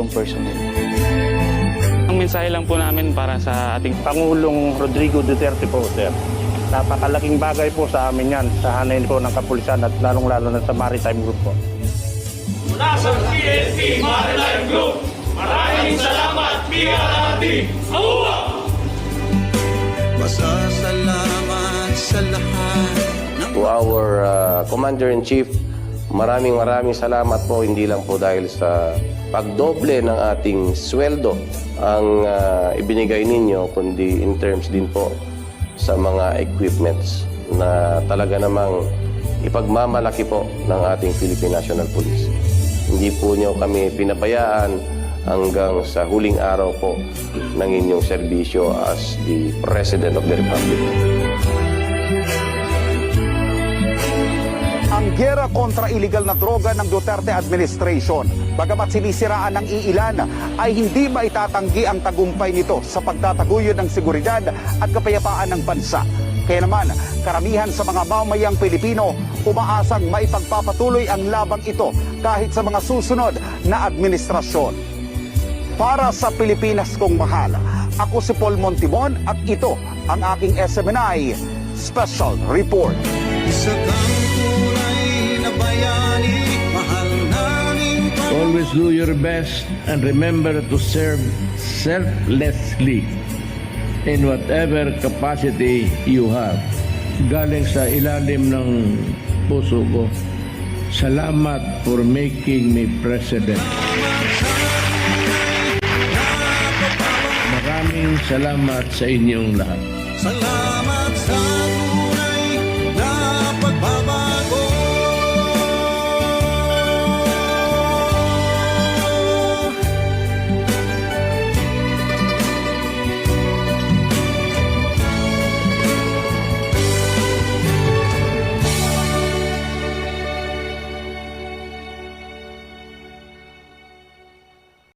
personnel. Ang mensahe lang po namin para sa ating Pangulong Rodrigo Duterte po, sir. Napakalaking bagay po sa amin yan, sa hanay po ng kapulisan at lalong-lalo na sa Maritime Group po. Mula sa PNP Maritime Group, maraming salamat, PRRD! Awa! Masasalamat sa lahat ng... To our Commander-in-Chief, maraming salamat po, hindi lang po dahil sa pagdoble ng ating sweldo ang ibinigay ninyo, kundi in terms din po sa mga equipments na talaga namang ipagmamalaki po ng ating Philippine National Police. Hindi po nyo kami pinabayaan hanggang sa huling araw po ng inyong serbisyo as the President of the Republic. Ang giyera kontra illegal na droga ng Duterte administration, bagamat sinisiraan ng iilan, ay hindi maitatanggi ang tagumpay nito sa pagtataguyod ng seguridad at kapayapaan ng bansa. Kaya naman, karamihan sa mga mamamayang Pilipino umaasang maipagpapatuloy ang labang ito kahit sa mga susunod na administrasyon. Para sa Pilipinas kong mahal, ako si Paul Montimon at ito ang aking SMNI Special Report. Isa kang tunay na bayani, mahal namin pa. Always do your best and remember to serve selflessly in whatever capacity you have. Galing sa ilalim ng puso ko, salamat for making me president. Maraming salamat sa inyong lahat. Salamat.